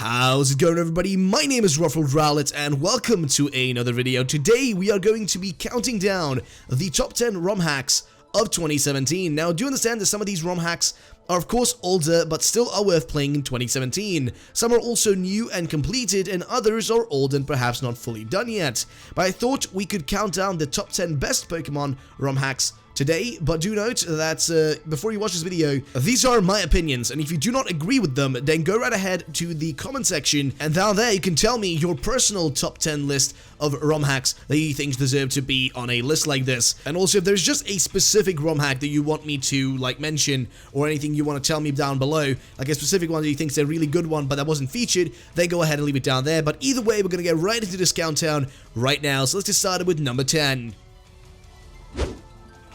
How's it going, everybody? My name is Ruffled Rowlet and welcome to another video. Today we are going to be counting down the top 10 ROM hacks of 2017. Now, do understand that some of these ROM hacks are of course older but still are worth playing in 2017. Some are also new and completed, and others are old and perhaps not fully done yet. But I thought we could count down the top 10 best Pokemon ROM hacks today, but do note that before you watch this video, these are my opinions, and if you do not agree with them, then go right ahead to the comment section, and down there you can tell me your personal top 10 list of ROM hacks that you think deserve to be on a list like this. And also, if there's just a specific ROM hack that you want me to mention, or anything you want to tell me down below, like a specific one that you think is a really good one but that wasn't featured, then go ahead and leave it down there. But either way, we're gonna get right into this countdown right now, so let's get started with number 10.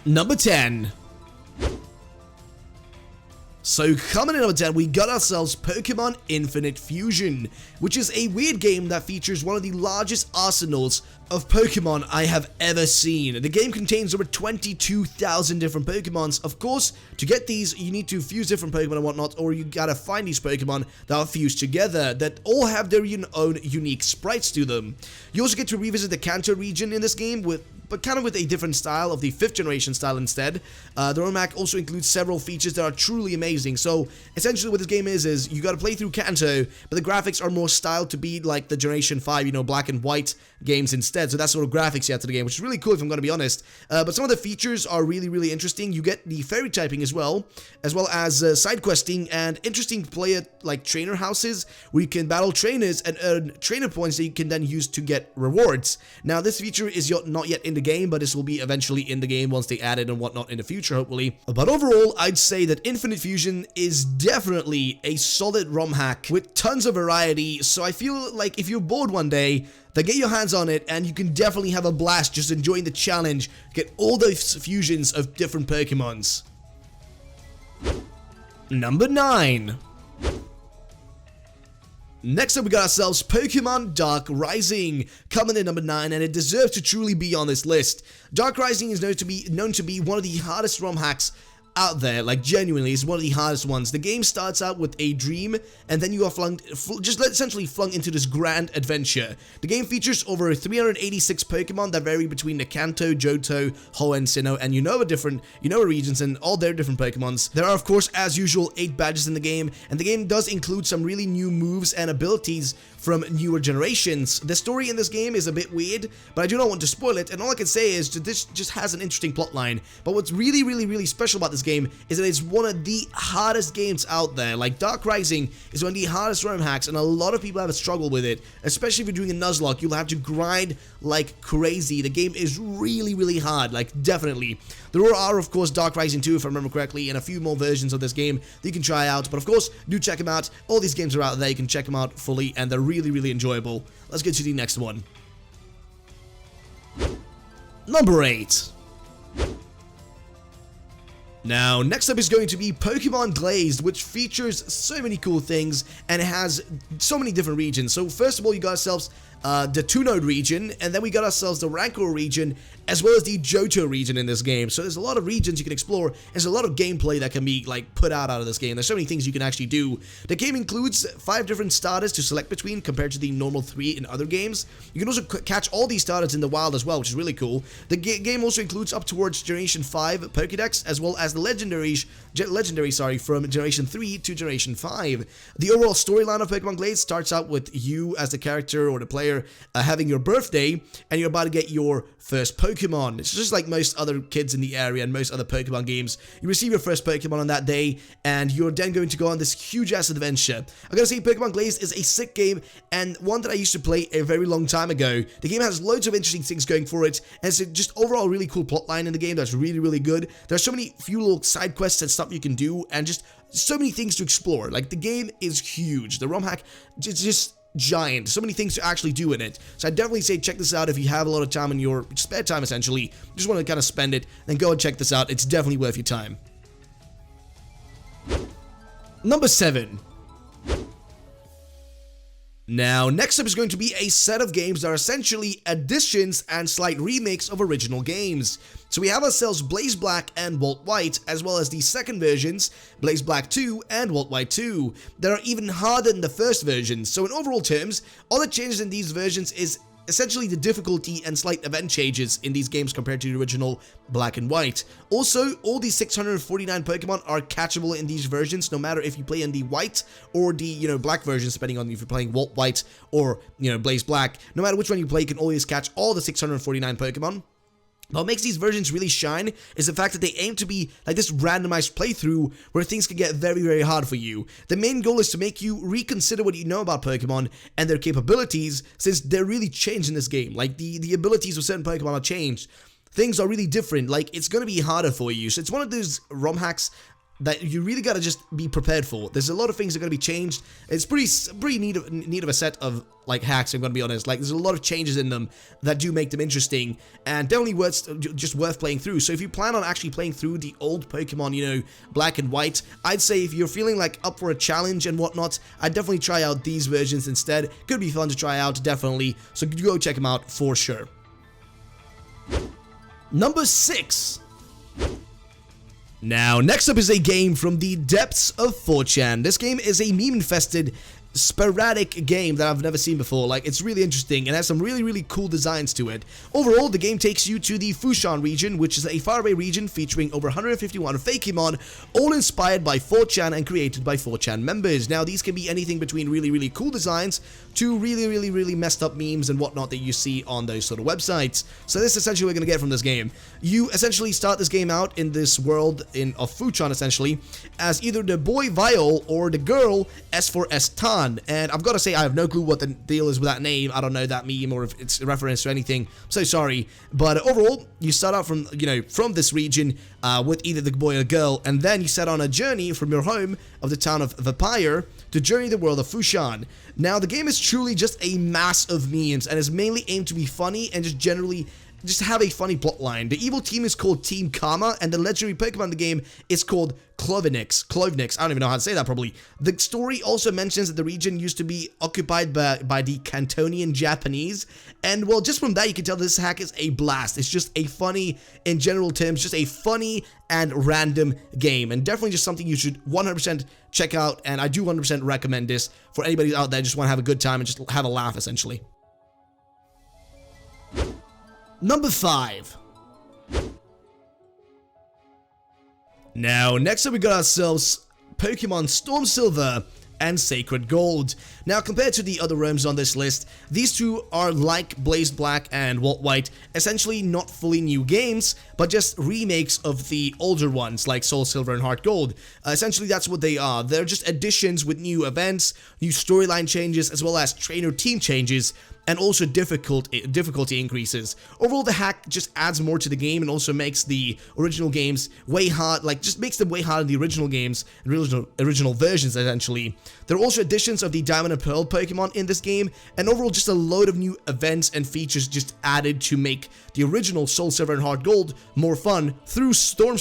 Number 10. So coming in number 10, we got ourselves Pokemon Infinite Fusion, which is a weird game that features one of the largest arsenals of Pokemon I have ever seen. The game contains over 22,000 different Pokemons. Of course, to get these, you need to fuse different Pokemon and whatnot, or you gotta find these Pokemon that are fused together, that all have their own unique sprites to them. You also get to revisit the Kanto region in this game, but kind of with a different style, of the 5th generation style instead. The ROM hack also includes several features that are truly amazing. So essentially what this game is you gotta play through Kanto, but the graphics are more styled to be like the Generation 5, black and white games instead. So that's sort of graphics you have to the game, which is really cool if I'm gonna be honest. But some of the features are really interesting. You get the fairy typing as well as side questing and interesting player trainer houses where you can battle trainers and earn trainer points that you can then use to get rewards. Now this feature is not yet in the game, but this will be eventually in the game once they add it and whatnot in the future, hopefully. But overall, I'd say that Infinite Fusion is definitely a solid ROM hack with tons of variety. So I feel like if you're bored one day, then get your hands on it and you can definitely have a blast just enjoying the challenge, get all those fusions of different Pokemons. Number 9. Next up, we got ourselves Pokemon Dark Rising, coming in number 9, and it deserves to truly be on this list. Dark Rising is known to be one of the hardest ROM hacks out there. Genuinely, it's one of the hardest ones. The game starts out with a dream, and then you are essentially flung into this grand adventure. The game features over 386 Pokemon that vary between the Kanto, Johto, Hoenn, Sinnoh, and Unova regions, and all their different Pokemons. There are, of course, as usual, 8 badges in the game, and the game does include some really new moves and abilities from newer generations. The story in this game is a bit weird, but I do not want to spoil it, and all I can say is that this just has an interesting plotline. But what's really special about this game is that it's one of the hardest games out there. Dark Rising is one of the hardest ROM hacks, and a lot of people have a struggle with it, especially if you're doing a Nuzlocke. You'll have to grind like crazy. The game is really hard, definitely. There are, of course, Dark Rising 2, if I remember correctly, and a few more versions of this game that you can try out, but of course, do check them out. All these games are out there, you can check them out fully, and they're really enjoyable. Let's get to the next one. Number 8. Now, next up is going to be Pokemon Glazed, which features so many cool things, and it has so many different regions. So first of all, you got ourselves the 2-node region, and then we got ourselves the Rancor region, as well as the Johto region in this game. So there's a lot of regions you can explore. There's a lot of gameplay that can be put out of this game. There's so many things you can actually do. The game includes 5 different starters to select between compared to the normal 3 in other games. You can also catch all these starters in the wild as well, which is really cool. The game also includes up towards Generation 5 Pokédex, as well as the legendary from Generation 3 to Generation 5. The overall storyline of Pokemon Glazed starts out with you as the character or the player having your birthday, and you're about to get your first Pokemon. It's just like most other kids in the area and most other Pokemon games. You receive your first Pokemon on that day, and you're then going to go on this huge-ass adventure. I gotta say, Pokemon Glazed is a sick game, and one that I used to play a very long time ago. The game has loads of interesting things going for it, and it's just overall really cool plotline in the game that's really good. There's so many few little side quests and stuff you can do, and just so many things to explore. The game is huge. The ROM hack is just giant. So many things to actually do in it. So I definitely say check this out if you have a lot of time in your spare time, essentially. Just want to kind of spend it, then go and check this out. It's definitely worth your time. Number 7. Now, next up is going to be a set of games that are essentially additions and slight remakes of original games. So we have ourselves Blaze Black and Walt White, as well as the second versions, Blaze Black 2 and Walt White 2, that are even harder than the first versions. So in overall terms, all the changes in these versions is essentially the difficulty and slight event changes in these games compared to the original Black and White. Also, all these 649 Pokemon are catchable in these versions, no matter if you play in the White or the, Black versions, depending on if you're playing Walt White or, Blaze Black. No matter which one you play, you can always catch all the 649 Pokemon. What makes these versions really shine is the fact that they aim to be like this randomized playthrough where things can get very, very hard for you. The main goal is to make you reconsider what you know about Pokemon and their capabilities, since they're really changed in this game. Like, the abilities of certain Pokemon are changed. Things are really different. Like, it's going to be harder for you. So it's one of those ROM hacks that you really gotta just be prepared for. There's a lot of things that are gonna be changed. It's pretty neat of a set of like hacks, I'm gonna be honest. Like, there's a lot of changes in them that do make them interesting and definitely worth playing through. So if you plan on actually playing through the old Pokemon, Black and White, I'd say if you're feeling like up for a challenge and whatnot, I'd definitely try out these versions instead. Could be fun to try out, definitely. So go check them out for sure. Number 6. Now, next up is a game from the depths of 4chan. This game is a meme-infested, sporadic game that I've never seen before. Like, it's really interesting and has some really, really cool designs to it. Overall, the game takes you to the Fushan region, which is a faraway region featuring over 151 Fakemon, all inspired by 4chan and created by 4chan members. Now, these can be anything between really, really cool designs to really, really, really messed up memes and whatnot that you see on those sort of websites. So this is essentially what we're going to get from this game. You essentially start this game out in this world of Fushan, essentially, as either the boy Viol or the girl S4S-Tan. And I've got to say, I have no clue what the deal is with that name. I don't know that meme or if it's a reference to anything. I'm so sorry. But overall, you start out from, from this region with either the boy or girl, and then you set on a journey from your home of the town of Vapire to journey the world of Fushan. Now, the game is truly just a mass of memes and is mainly aimed to be funny and just have a funny plotline. The evil team is called Team Karma, and the legendary Pokemon in the game is called Clovenix. I don't even know how to say that properly. The story also mentions that the region used to be occupied by the Cantonian Japanese, and well, just from that you can tell this hack is a blast. It's just a funny, in general terms, just a funny and random game, and definitely just something you should 100% check out, and I do 100% recommend this for anybody out there who just want to have a good time and just have a laugh, essentially. Number 5. Now, next up we got ourselves Pokemon Storm Silver and Sacred Gold. Now, compared to the other ROMs on this list, these two are like Blaze Black and Walt White, essentially not fully new games, but just remakes of the older ones like Soul Silver and Heart Gold. Essentially, that's what they are. They're just additions with new events, new storyline changes, as well as trainer team changes, and also difficulty increases. Overall, the hack just adds more to the game and also makes the original games way hard, just makes them way harder than the original games, original versions, essentially. There are also additions of the Diamond and Pearl Pokemon in this game, and overall just a load of new events and features just added to make the original Soul Silver and Heart Gold more fun through Storm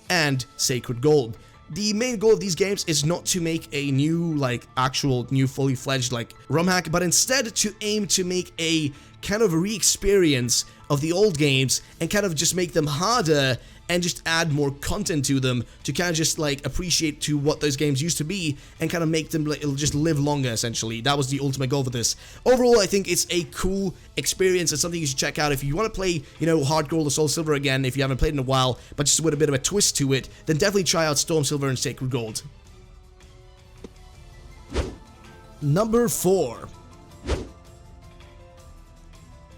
and Sacred Gold. The main goal of these games is not to make a new, actual new fully fledged, ROM hack, but instead to aim to make a kind of re-experience of the old games and kind of just make them harder and just add more content to them to kind of just appreciate to what those games used to be and kind of make them just live longer, essentially. That was the ultimate goal for this. Overall, I think it's a cool experience. It's something you should check out if you want to play, Heart Gold or Soul Silver again, if you haven't played in a while, but just with a bit of a twist to it, then definitely try out Storm Silver and Sacred Gold. Number 4.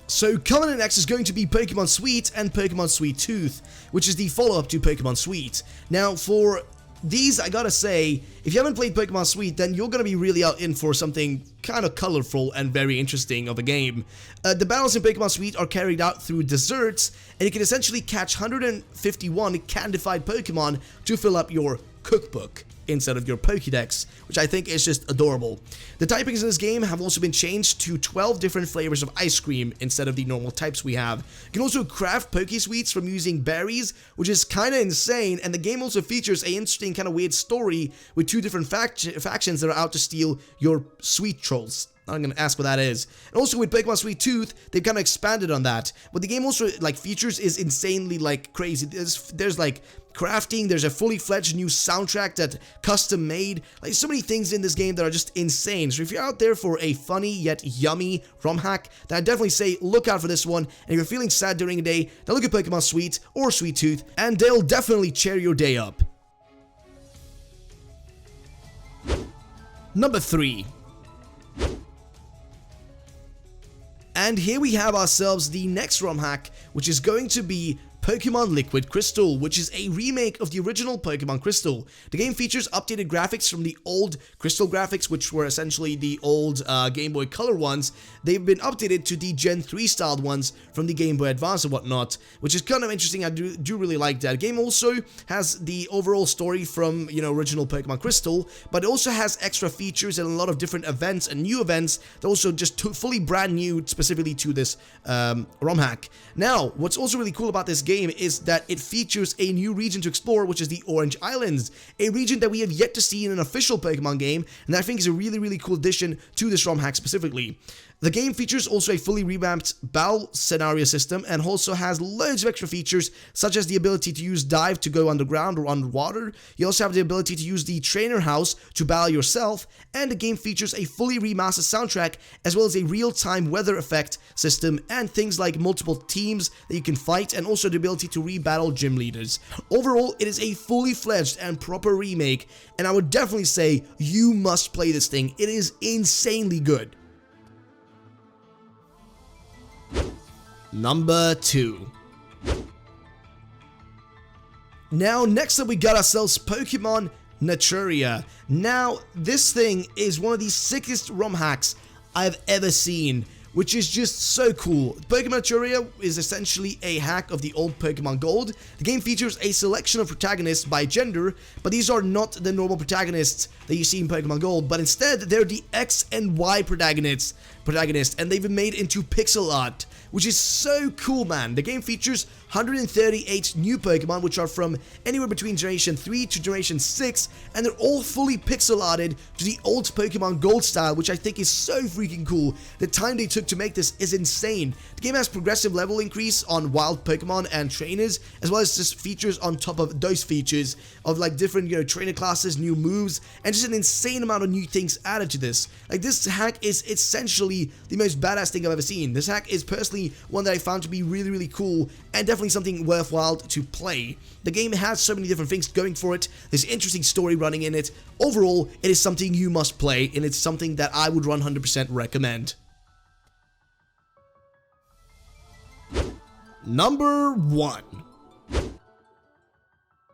So coming in next is going to be Pokemon Sweet and Pokemon Sweet Tooth, which is the follow-up to Pokemon Sweet. Now, for these, I gotta say, if you haven't played Pokemon Sweet, then you're gonna be really out in for something kind of colorful and very interesting of a game. The battles in Pokemon Sweet are carried out through desserts, and you can essentially catch 151 candified Pokemon to fill up your cookbook instead of your Pokédex, which I think is just adorable. The typings in this game have also been changed to 12 different flavors of ice cream instead of the normal types we have. You can also craft Pokesweets from using berries, which is kind of insane, and the game also features an interesting kind of weird story with 2 different factions that are out to steal your sweet trolls. I'm gonna ask what that is. And also with Pokemon Sweet Tooth, they've kind of expanded on that. What the game also like features is insanely like crazy. There's like crafting, there's a fully fledged new soundtrack that custom made, like so many things in this game that are just insane. So if you're out there for a funny yet yummy ROM hack, then I definitely say look out for this one. And if you're feeling sad during a day, then look at Pokemon Sweet or Sweet Tooth, and they'll definitely cheer your day up. Number 3. And here we have ourselves the next ROM hack, which is going to be Pokemon Liquid Crystal, which is a remake of the original Pokemon Crystal. The game features updated graphics from the old Crystal graphics, which were essentially the old Game Boy Color ones. They've been updated to the Gen 3 styled ones from the Game Boy Advance and whatnot, which is kind of interesting. I do really like that. The game also has the overall story from, original Pokemon Crystal, but it also has extra features and a lot of different events and new events that also just fully brand new specifically to this ROM hack. Now, what's also really cool about this game is that it features a new region to explore, which is the Orange Islands, a region that we have yet to see in an official Pokemon game, and that I think is a really cool addition to this ROM hack specifically. The game features also a fully revamped battle scenario system and also has loads of extra features such as the ability to use dive to go underground or underwater. You also have the ability to use the trainer house to battle yourself, and the game features a fully remastered soundtrack as well as a real-time weather effect system and things like multiple teams that you can fight and also the ability to re-battle gym leaders. Overall, it is a fully fledged and proper remake, and I would definitely say you must play this thing. It is insanely good. Number 2. Now, next up we got ourselves Pokemon Naturia. Now, this thing is one of the sickest ROM hacks I've ever seen, which is just so cool. Pokemon Naturia is essentially a hack of the old Pokemon Gold. The game features a selection of protagonists by gender, but these are not the normal protagonists that you see in Pokemon Gold, but instead they're the X and Y protagonists, and they've been made into pixel art, which is so cool, man. The game features 138 new Pokemon, which are from anywhere between Generation 3 to Generation 6, and they're all fully pixel arted to the old Pokemon Gold style, which I think is so freaking cool. The time they took to make this is insane. The game has progressive level increase on wild Pokemon and trainers, as well as just features on top of those features of like different, trainer classes, new moves, and just an insane amount of new things added to this. Like, this hack is essentially the most badass thing I've ever seen. This hack is personally one that I found to be really cool and definitely something worthwhile to play. The game has so many different things going for it. There's interesting story running in it. Overall, it is something you must play, and it's something that I would 100% recommend. Number 1.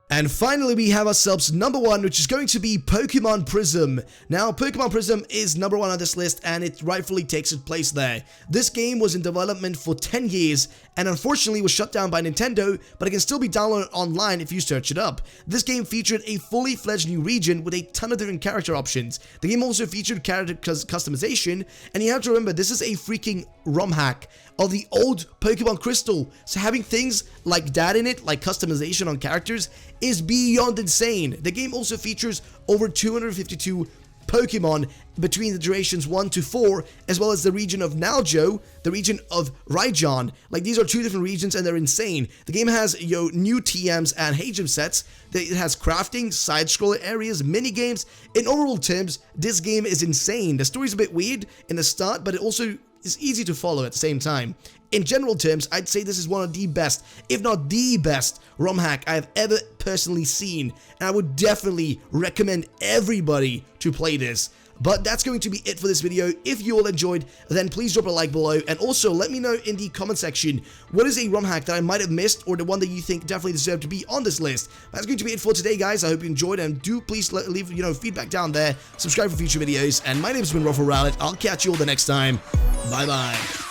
And finally, we have ourselves number 1, which is going to be Pokemon Prism. Now, Pokemon Prism is number 1 on this list, and it rightfully takes its place there. This game was in development for 10 years, and unfortunately was shut down by Nintendo, but it can still be downloaded online if you search it up. This game featured a fully fledged new region with a ton of different character options. The game also featured character customization, and you have to remember, this is a freaking ROM hack of the old Pokemon Crystal, so having things like that in it, like customization on characters, is beyond insane. The game also features over 252 Pokemon between the generations 1 to 4, as well as the region of Naljo, the region of Raijon. Like, these are 2 different regions and they're insane. The game has new TMs and HM sets. It has crafting, side-scroller areas, mini-games. In overall terms, this game is insane. The story's a bit weird in the start, but it also is easy to follow at the same time. In general terms, I'd say this is one of the best, if not the best, ROM hack I have ever personally seen, and I would definitely recommend everybody to play this. But that's going to be it for this video. If you all enjoyed, then please drop a like below, and also let me know in the comment section what is a ROM hack that I might have missed, or the one that you think definitely deserved to be on this list. That's going to be it for today, guys. I hope you enjoyed, and do please leave feedback down there, subscribe for future videos, and my name has been Ruffle Rowlet. I'll catch you all the next time. Bye bye.